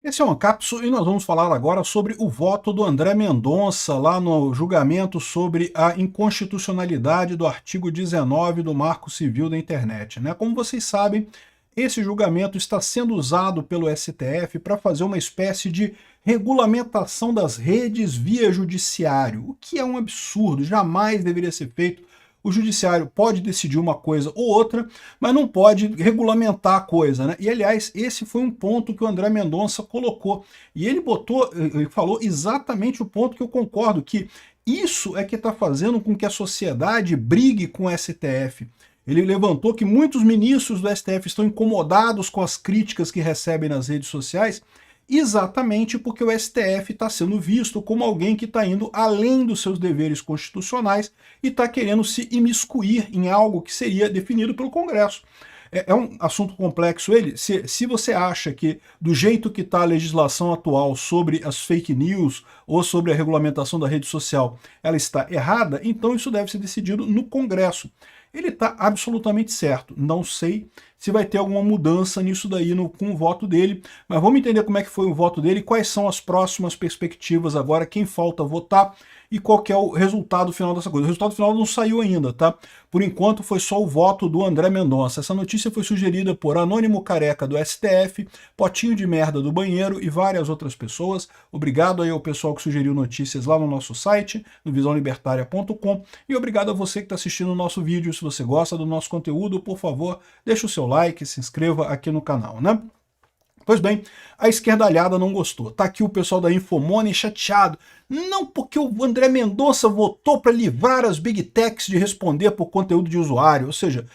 Esse é um Ancapso e nós vamos falar agora sobre o voto do André Mendonça lá no julgamento sobre a inconstitucionalidade do artigo 19 do Marco Civil da Internet, né? Como vocês sabem, esse julgamento está sendo usado pelo STF para fazer uma espécie de regulamentação das redes via judiciário, o que é um absurdo, jamais deveria ser feito. O judiciário pode decidir uma coisa ou outra, mas não pode regulamentar a coisa, né? E, aliás, esse foi um ponto que o André Mendonça colocou. E ele ele falou exatamente o ponto que eu concordo, que isso é que está fazendo com que a sociedade brigue com o STF. Ele levantou que muitos ministros do STF estão incomodados com as críticas que recebem nas redes sociais, exatamente porque o STF está sendo visto como alguém que está indo além dos seus deveres constitucionais e está querendo se imiscuir em algo que seria definido pelo Congresso. É um assunto complexo ele. Se você acha que, do jeito que está a legislação atual sobre as fake news ou sobre a regulamentação da rede social, ela está errada, então isso deve ser decidido no Congresso. Ele está absolutamente certo. Não sei se vai ter alguma mudança nisso daí com o voto dele, mas vamos entender como é que foi o voto dele, quais são as próximas perspectivas agora, quem falta votar e qual que é o resultado final dessa coisa. O resultado final não saiu ainda, tá? Por enquanto foi só o voto do André Mendonça. Essa notícia foi sugerida por Anônimo Careca do STF, Potinho de Merda do Banheiro e várias outras pessoas. Obrigado aí ao pessoal que sugeriu notícias lá no nosso site, no visãolibertaria.com, e obrigado a você que está assistindo o nosso vídeo. Se você gosta do nosso conteúdo, por favor, deixa o seu like, se inscreva aqui no canal, né? Pois bem, a esquerdalhada não gostou. Tá aqui o pessoal da Infomoney chateado. Não porque o André Mendonça votou para livrar as Big Techs de responder por conteúdo de usuário, ou seja,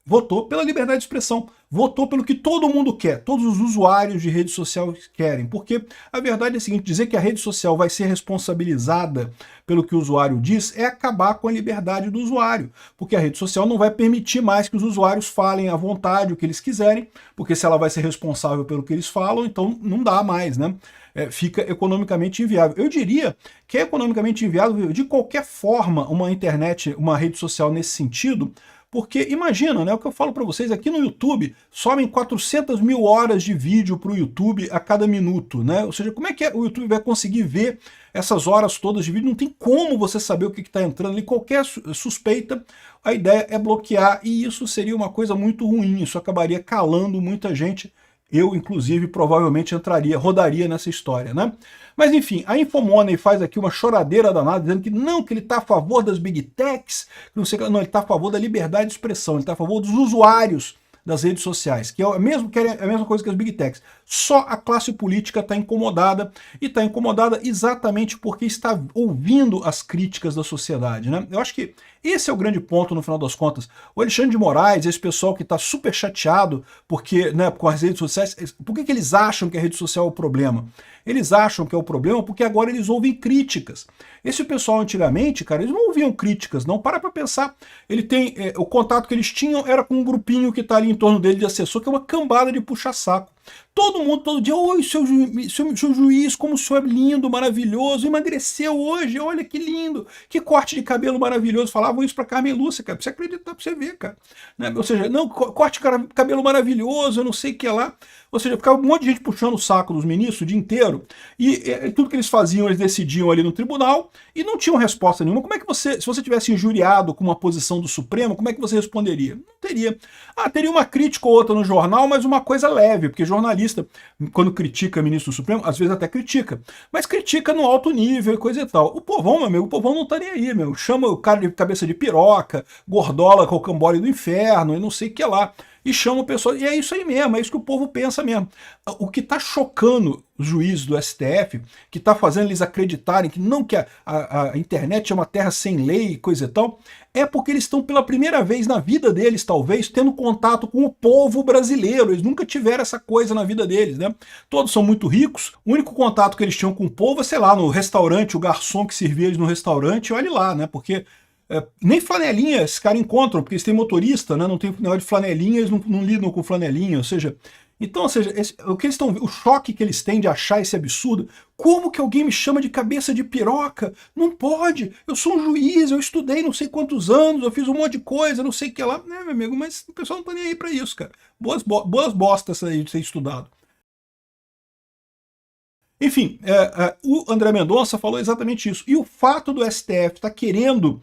votou pela liberdade de expressão, votou pelo que todo mundo quer, todos os usuários de rede social querem, porque a verdade é a seguinte, dizer que a rede social vai ser responsabilizada pelo que o usuário diz é acabar com a liberdade do usuário, porque a rede social não vai permitir mais que os usuários falem à vontade o que eles quiserem, porque se ela vai ser responsável pelo que eles falam, então não dá mais, né? Fica economicamente inviável. Eu diria que é economicamente inviável de qualquer forma uma internet, uma rede social nesse sentido, porque imagina, né, o que eu falo para vocês, aqui no YouTube sobem 400 mil horas de vídeo para o YouTube a cada minuto, né? Ou seja, como é que o YouTube vai conseguir ver essas horas todas de vídeo? Não tem como você saber o que está entrando ali, qualquer suspeita, a ideia é bloquear, e isso seria uma coisa muito ruim, isso acabaria calando muita gente. Eu, inclusive, provavelmente rodaria nessa história, né? Mas, enfim, a Infomoney faz aqui uma choradeira danada, dizendo que ele está a favor das Big Techs, que não sei o que, não, ele está a favor da liberdade de expressão, ele está a favor dos usuários das redes sociais, que é a mesma coisa que as Big Techs. Só a classe política está incomodada, e está incomodada exatamente porque está ouvindo as críticas da sociedade, né? Eu acho que esse é o grande ponto no final das contas. O Alexandre de Moraes, esse pessoal que está super chateado porque, né, com as redes sociais, por que eles acham que a rede social é o problema? Eles acham que é o problema porque agora eles ouvem críticas. Esse pessoal antigamente, cara, eles não ouviam críticas, não. Para pra pensar. Ele tem, o contato que eles tinham era com um grupinho que está ali em torno dele de assessor, que é uma cambada de puxa-saco. Todo mundo, todo dia, oi, seu juiz, como o senhor é lindo, maravilhoso, emagreceu hoje, olha que lindo, que corte de cabelo maravilhoso. Falavam isso pra Carmen Lúcia, cara, pra você acreditar, pra você ver, cara. Né? Ou seja, não, corte de cabelo maravilhoso, eu não sei o que lá. Ou seja, ficava um monte de gente puxando o saco dos ministros o dia inteiro, e tudo que eles faziam, eles decidiam ali no tribunal, e não tinham resposta nenhuma. Como é que você, se você tivesse injuriado com uma posição do Supremo, como é que você responderia? Não teria. Ah, teria uma crítica ou outra no jornal, mas uma coisa leve, porque jornalista, quando critica ministro do Supremo, às vezes até critica, mas critica no alto nível e coisa e tal. O povão, meu amigo, o povão não tá nem aí, meu. Chama o cara de cabeça de piroca, gordola, rocambole do inferno, e não sei o que lá. E chama o pessoal, e é isso aí mesmo, é isso que o povo pensa mesmo. O que está chocando os juízes do STF, que está fazendo eles acreditarem que não, que a internet é uma terra sem lei e coisa e tal, é porque eles estão pela primeira vez na vida deles, talvez, tendo contato com o povo brasileiro. Eles nunca tiveram essa coisa na vida deles, né? Todos são muito ricos, o único contato que eles tinham com o povo é, sei lá, no restaurante, o garçom que servia eles no restaurante, olha lá, né? Porque nem flanelinha esses caras encontram, porque eles têm motorista, né? Não tem negócio de flanelinha, eles não lidam com flanelinha, ou seja, o que eles estão, o choque que eles têm de achar esse absurdo, como que alguém me chama de cabeça de piroca? Não pode, eu sou um juiz, eu estudei não sei quantos anos, eu fiz um monte de coisa, não sei o que lá, né, meu amigo, mas o pessoal não tá nem aí pra isso, cara. Boas bostas aí de ser estudado. Enfim, o André Mendonça falou exatamente isso. E o fato do STF estar querendo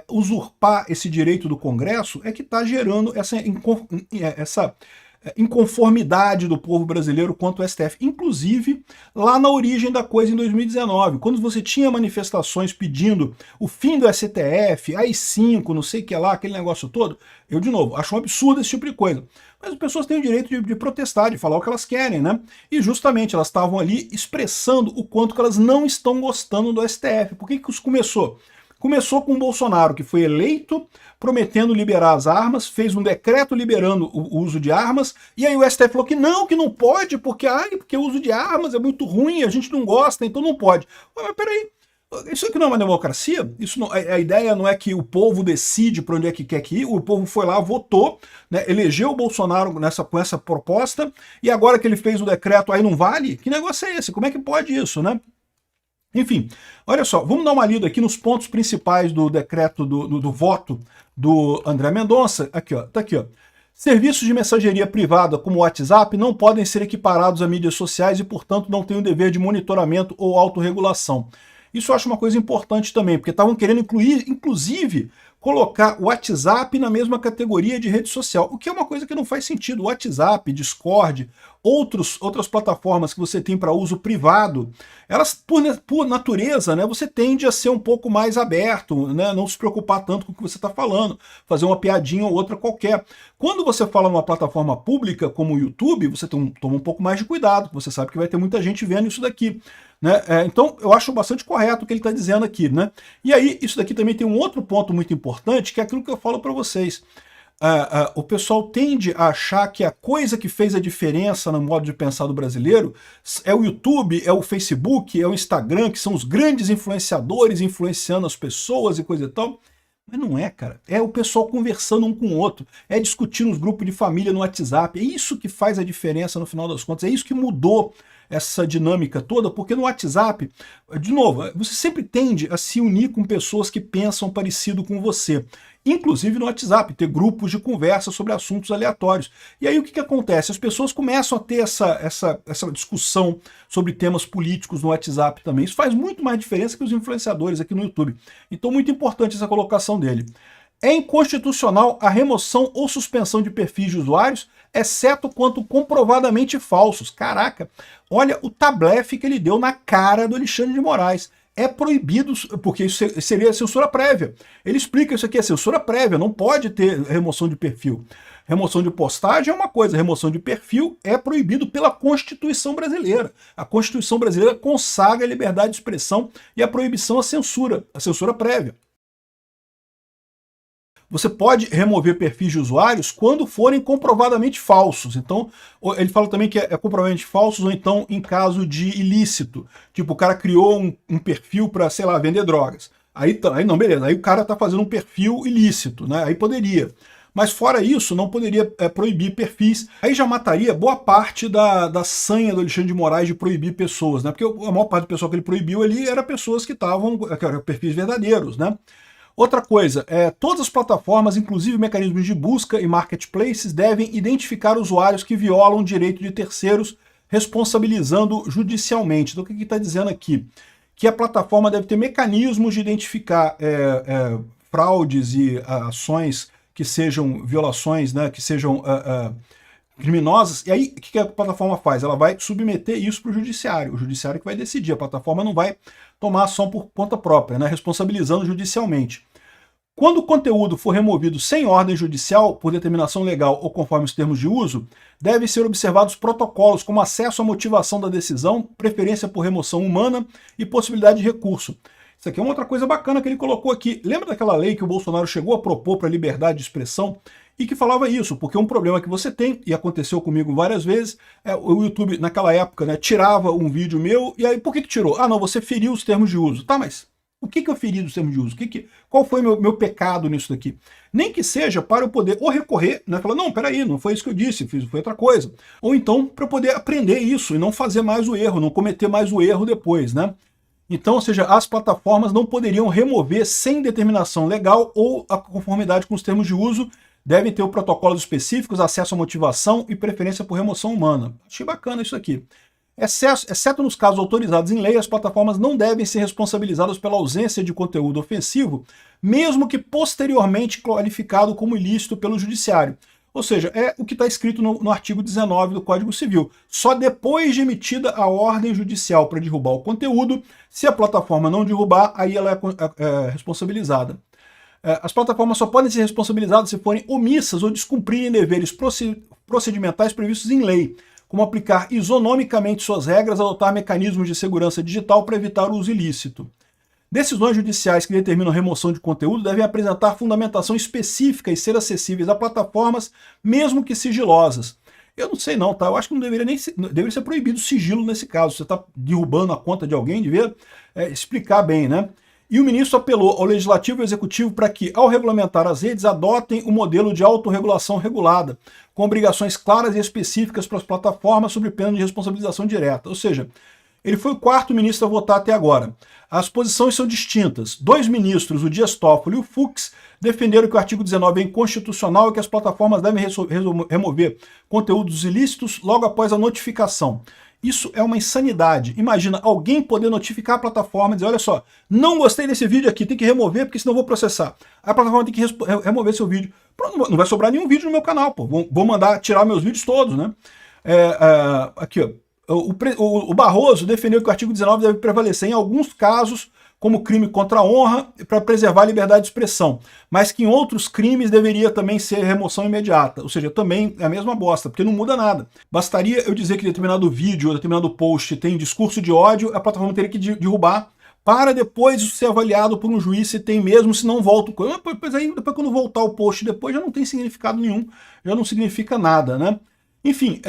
usurpar esse direito do Congresso é que está gerando essa inconformidade do povo brasileiro quanto ao STF. Inclusive, lá na origem da coisa, em 2019, quando você tinha manifestações pedindo o fim do STF, AI-5, não sei o que lá, aquele negócio todo, eu, de novo, acho um absurdo esse tipo de coisa. Mas as pessoas têm o direito de protestar, de falar o que elas querem, né? E justamente elas estavam ali expressando o quanto que elas não estão gostando do STF. Por que isso começou? Começou com o Bolsonaro, que foi eleito prometendo liberar as armas, fez um decreto liberando o uso de armas, e aí o STF falou que não pode, porque o uso de armas é muito ruim, a gente não gosta, então não pode. Mas peraí, isso aqui não é uma democracia? Isso não, a ideia não é que o povo decide para onde é que quer que ir, o povo foi lá, votou, né, elegeu o Bolsonaro com essa proposta, e agora que ele fez o decreto aí não vale? Que negócio é esse? Como é que pode isso, né? Enfim, olha só, vamos dar uma lida aqui nos pontos principais do decreto do voto do André Mendonça. Aqui, ó, tá aqui, ó. Serviços de mensageria privada, como o WhatsApp, não podem ser equiparados a mídias sociais e, portanto, não têm o dever de monitoramento ou autorregulação. Isso eu acho uma coisa importante também, porque estavam querendo incluir, inclusive, colocar o WhatsApp na mesma categoria de rede social, o que é uma coisa que não faz sentido. O WhatsApp, Discord, outras plataformas que você tem para uso privado, elas, por natureza, né, você tende a ser um pouco mais aberto, né, não se preocupar tanto com o que você está falando, fazer uma piadinha ou outra qualquer. Quando você fala numa plataforma pública como o YouTube, você toma um pouco mais de cuidado, você sabe que vai ter muita gente vendo isso daqui. Né? Então, eu acho bastante correto o que ele está dizendo aqui. Né? E aí, isso daqui também tem um outro ponto muito importante, que é aquilo que eu falo para vocês. O pessoal tende a achar que a coisa que fez a diferença no modo de pensar do brasileiro é o YouTube, é o Facebook, é o Instagram, que são os grandes influenciadores influenciando as pessoas e coisa e tal. Mas não é, cara. É o pessoal conversando um com o outro, é discutir nos grupos de família no WhatsApp. É isso que faz a diferença no final das contas, é isso que mudou essa dinâmica toda, porque no WhatsApp, de novo, você sempre tende a se unir com pessoas que pensam parecido com você. Inclusive no WhatsApp, ter grupos de conversa sobre assuntos aleatórios. E aí o que acontece? As pessoas começam a ter essa discussão sobre temas políticos no WhatsApp também. Isso faz muito mais diferença que os influenciadores aqui no YouTube. Então, muito importante essa colocação dele. É inconstitucional a remoção ou suspensão de perfis de usuários, exceto quanto comprovadamente falsos. Caraca, olha o tablefe que ele deu na cara do Alexandre de Moraes. É proibido, porque isso seria censura prévia. Ele explica isso aqui, é censura prévia, não pode ter remoção de perfil. Remoção de postagem é uma coisa, remoção de perfil é proibido pela Constituição brasileira. A Constituição brasileira consagra a liberdade de expressão e a proibição à censura, a censura prévia. Você pode remover perfis de usuários quando forem comprovadamente falsos. Então, ele fala também que é comprovadamente falsos ou então em caso de ilícito. Tipo, o cara criou um perfil para, sei lá, vender drogas. Aí não, beleza. Aí o cara está fazendo um perfil ilícito, né? Aí poderia. Mas fora isso, não poderia proibir perfis. Aí já mataria boa parte da sanha do Alexandre de Moraes de proibir pessoas, né? Porque a maior parte do pessoal que ele proibiu ali era pessoas que eram perfis verdadeiros, né? Outra coisa, todas as plataformas, inclusive mecanismos de busca e marketplaces, devem identificar usuários que violam o direito de terceiros, responsabilizando judicialmente. Então o que está dizendo aqui? Que a plataforma deve ter mecanismos de identificar fraudes e ações que sejam violações, né, que sejam criminosas, e aí o que a plataforma faz? Ela vai submeter isso para o judiciário que vai decidir, a plataforma não vai tomar ação por conta própria, né, responsabilizando judicialmente. Quando o conteúdo for removido sem ordem judicial, por determinação legal ou conforme os termos de uso, devem ser observados protocolos como acesso à motivação da decisão, preferência por remoção humana e possibilidade de recurso. Isso aqui é uma outra coisa bacana que ele colocou aqui. Lembra daquela lei que o Bolsonaro chegou a propor para a liberdade de expressão? E que falava isso, porque um problema que você tem, e aconteceu comigo várias vezes, o YouTube, naquela época, né, tirava um vídeo meu, e aí por que tirou? Ah, não, você feriu os termos de uso. Tá, mas o que eu feri dos termos de uso? Qual foi meu pecado nisso daqui? Nem que seja para eu poder ou recorrer, né, falar, não, peraí, não foi isso que eu disse, foi outra coisa. Ou então, para eu poder aprender isso e não fazer mais o erro, não cometer mais o erro depois, né? Então, ou seja, as plataformas não poderiam remover sem determinação legal ou a conformidade com os termos de uso, devem ter protocolos específicos, acesso à motivação e preferência por remoção humana. Achei bacana isso aqui. Exceto nos casos autorizados em lei, as plataformas não devem ser responsabilizadas pela ausência de conteúdo ofensivo, mesmo que posteriormente qualificado como ilícito pelo judiciário. Ou seja, é o que está escrito no artigo 19 do Código Civil. Só depois de emitida a ordem judicial para derrubar o conteúdo, se a plataforma não derrubar, aí ela é responsabilizada. As plataformas só podem ser responsabilizadas se forem omissas ou descumprirem deveres procedimentais previstos em lei, como aplicar isonomicamente suas regras, adotar mecanismos de segurança digital para evitar o uso ilícito. Decisões judiciais que determinam remoção de conteúdo devem apresentar fundamentação específica e ser acessíveis a plataformas, mesmo que sigilosas. Eu não sei não, tá? Eu acho que não deveria ser proibido o sigilo nesse caso. Você está derrubando a conta de alguém, devia explicar bem, né? E o ministro apelou ao Legislativo e ao Executivo para que, ao regulamentar as redes, adotem o modelo de autorregulação regulada, com obrigações claras e específicas para as plataformas sob pena de responsabilização direta. Ou seja, ele foi o quarto ministro a votar até agora. As posições são distintas. 2 ministros, o Dias Toffoli e o Fux, defenderam que o artigo 19 é inconstitucional e que as plataformas devem remover conteúdos ilícitos logo após a notificação. Isso é uma insanidade. Imagina alguém poder notificar a plataforma e dizer, olha só, não gostei desse vídeo aqui, tem que remover porque senão eu vou processar. A plataforma tem que remover seu vídeo. Pronto, não vai sobrar nenhum vídeo no meu canal, pô. Vou mandar tirar meus vídeos todos, né? Aqui, ó. O Barroso defendeu que o artigo 19 deve prevalecer em alguns casos como crime contra a honra para preservar a liberdade de expressão, mas que em outros crimes deveria também ser remoção imediata, ou seja, também é a mesma bosta, porque não muda nada. Bastaria eu dizer que determinado vídeo ou determinado post tem discurso de ódio, a plataforma teria que derrubar para depois ser avaliado por um juiz se tem mesmo, se não volta o coisa. Depois quando voltar o post depois já não tem significado nenhum, já não significa nada, né? Enfim,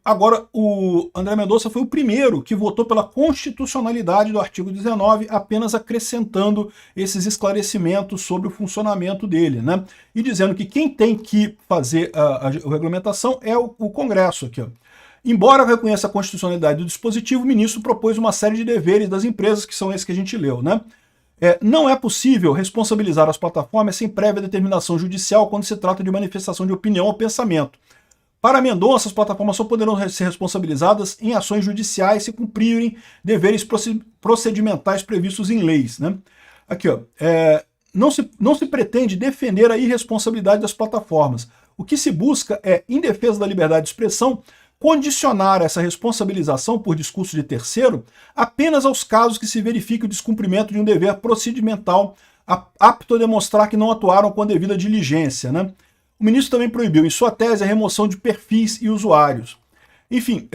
agora o André Mendonça foi o primeiro que votou pela constitucionalidade do artigo 19, apenas acrescentando esses esclarecimentos sobre o funcionamento dele, né? E dizendo que quem tem que fazer a regulamentação é o Congresso aqui, ó. Embora reconheça a constitucionalidade do dispositivo, o ministro propôs uma série de deveres das empresas, que são esses que a gente leu, né? Não é possível responsabilizar as plataformas sem prévia determinação judicial quando se trata de manifestação de opinião ou pensamento. Para Mendonça, as plataformas só poderão ser responsabilizadas em ações judiciais se cumprirem deveres procedimentais previstos em leis, né? Aqui, ó, não se pretende defender a irresponsabilidade das plataformas. O que se busca é, em defesa da liberdade de expressão, condicionar essa responsabilização por discurso de terceiro apenas aos casos que se verifique o descumprimento de um dever procedimental apto a demonstrar que não atuaram com a devida diligência, né? O ministro também proibiu, em sua tese, a remoção de perfis e usuários. Enfim,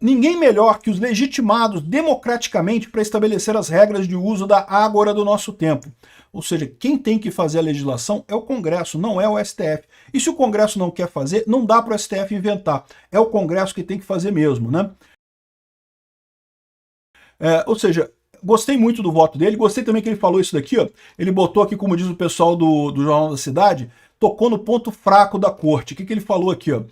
ninguém melhor que os legitimados democraticamente para estabelecer as regras de uso da ágora do nosso tempo. Ou seja, quem tem que fazer a legislação é o Congresso, não é o STF. E se o Congresso não quer fazer, não dá para o STF inventar. É o Congresso que tem que fazer mesmo, né? Ou seja, gostei muito do voto dele, gostei também que ele falou isso daqui, ó. Ele botou aqui, como diz o pessoal do Jornal da Cidade, tocou no ponto fraco da corte. O que ele falou aqui, ó?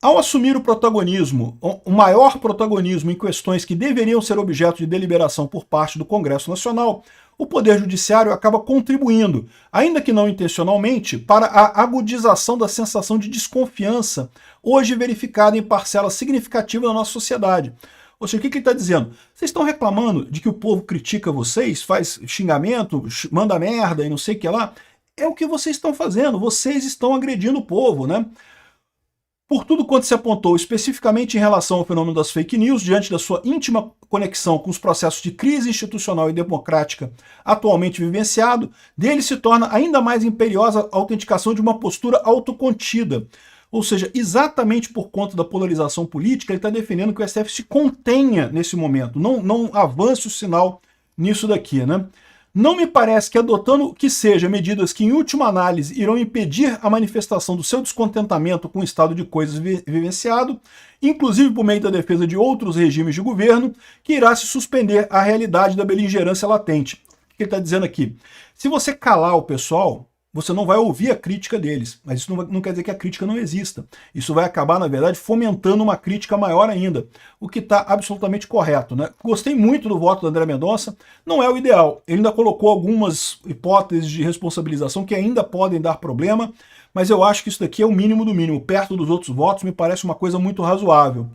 Ao assumir o protagonismo, o maior protagonismo em questões que deveriam ser objeto de deliberação por parte do Congresso Nacional, o Poder Judiciário acaba contribuindo, ainda que não intencionalmente, para a agudização da sensação de desconfiança, hoje verificada em parcela significativa da nossa sociedade. Ou seja, o que ele está dizendo? Vocês estão reclamando de que o povo critica vocês, faz xingamento, manda merda e não sei o que lá? É o que vocês estão fazendo, vocês estão agredindo o povo, né? Por tudo quanto se apontou especificamente em relação ao fenômeno das fake news, diante da sua íntima conexão com os processos de crise institucional e democrática atualmente vivenciado, dele se torna ainda mais imperiosa a autenticação de uma postura autocontida. Ou seja, exatamente por conta da polarização política, ele está defendendo que o STF se contenha nesse momento, não avance o sinal nisso daqui, né? Não me parece que adotando que seja medidas que, em última análise, irão impedir a manifestação do seu descontentamento com o estado de coisas vivenciado, inclusive por meio da defesa de outros regimes de governo, que irá se suspender a realidade da beligerância latente. O que ele está dizendo aqui? Se você calar o pessoal, você não vai ouvir a crítica deles, mas isso não quer dizer que a crítica não exista. Isso vai acabar, na verdade, fomentando uma crítica maior ainda, o que está absolutamente correto, né? Gostei muito do voto do André Mendonça, não é o ideal. Ele ainda colocou algumas hipóteses de responsabilização que ainda podem dar problema, mas eu acho que isso daqui é o mínimo do mínimo. Perto dos outros votos, me parece uma coisa muito razoável.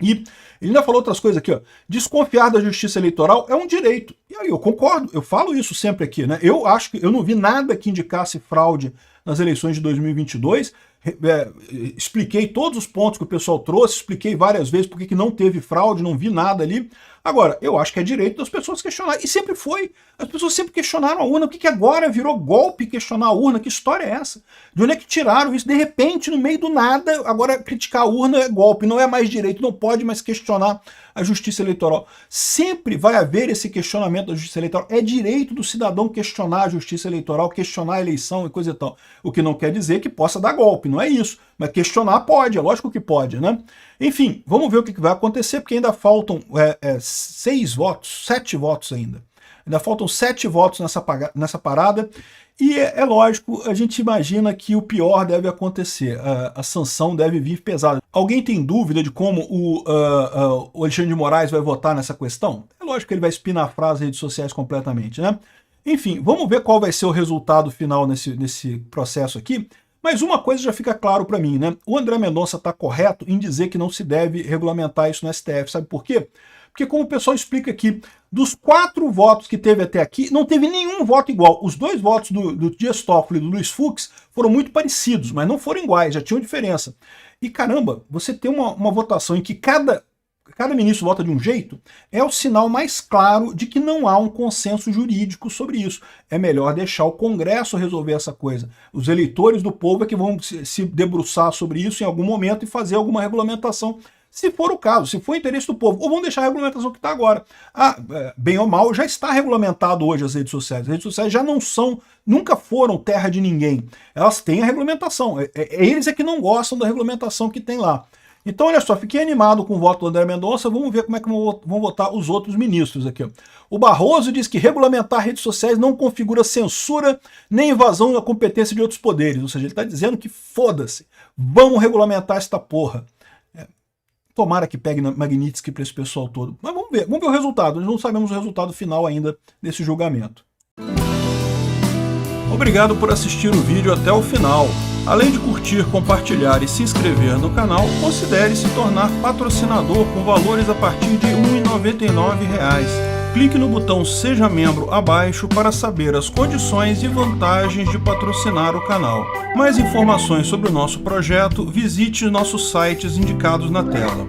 E ele ainda falou outras coisas aqui, ó. Desconfiar da justiça eleitoral é um direito. E aí eu concordo, eu falo isso sempre aqui, né? Eu acho que eu não vi nada que indicasse fraude nas eleições de 2022. Expliquei todos os pontos que o pessoal trouxe, expliquei várias vezes porque que não teve fraude, não vi nada ali. Agora, eu acho que é direito das pessoas questionarem, e sempre foi. As pessoas sempre questionaram a urna, o que agora virou golpe questionar a urna? Que história é essa? De onde é que tiraram isso? De repente, no meio do nada, agora criticar a urna é golpe, não é mais direito, não pode mais questionar a justiça eleitoral. Sempre vai haver esse questionamento da justiça eleitoral. É direito do cidadão questionar a justiça eleitoral, questionar a eleição e coisa e tal. O que não quer dizer que possa dar golpe, não é isso. Mas questionar pode, é lógico que pode, né? Enfim, vamos ver o que vai acontecer, porque ainda faltam 6 votos, 7 votos ainda. Ainda faltam 7 votos nessa parada, e é lógico, a gente imagina que o pior deve acontecer, a sanção deve vir pesada. Alguém tem dúvida de como o Alexandre de Moraes vai votar nessa questão? É lógico que ele vai espinafrar as redes sociais completamente, né? Enfim, vamos ver qual vai ser o resultado final nesse processo aqui. Mas uma coisa já fica claro para mim, né? O André Mendonça está correto em dizer que não se deve regulamentar isso no STF. Sabe por quê? Porque, como o pessoal explica aqui, dos 4 votos que teve até aqui, não teve nenhum voto igual. Os 2 votos do Dias Toffoli e do Luiz Fux foram muito parecidos, mas não foram iguais, já tinham diferença. E caramba, você ter uma votação em que cada ministro vota de um jeito, é o sinal mais claro de que não há um consenso jurídico sobre isso. É melhor deixar o Congresso resolver essa coisa. Os eleitores do povo é que vão se debruçar sobre isso em algum momento e fazer alguma regulamentação, se for o caso, se for interesse do povo. Ou vão deixar a regulamentação que está agora. Bem ou mal, já está regulamentado hoje as redes sociais. As redes sociais já não são, nunca foram terra de ninguém. Elas têm a regulamentação. Eles é que não gostam da regulamentação que tem lá. Então, olha só, fiquei animado com o voto do André Mendonça, vamos ver como é que vão votar os outros ministros aqui. O Barroso diz que regulamentar redes sociais não configura censura nem invasão da competência de outros poderes, ou seja, ele está dizendo que foda-se, vamos regulamentar esta porra. Tomara que pegue Magnitsky para esse pessoal todo. Mas vamos ver o resultado, nós não sabemos o resultado final ainda desse julgamento. Obrigado por assistir o vídeo até o final. Além de curtir, compartilhar e se inscrever no canal, considere se tornar patrocinador com valores a partir de R$ 1,99. Clique no botão Seja Membro abaixo para saber as condições e vantagens de patrocinar o canal. Mais informações sobre o nosso projeto, visite nossos sites indicados na tela.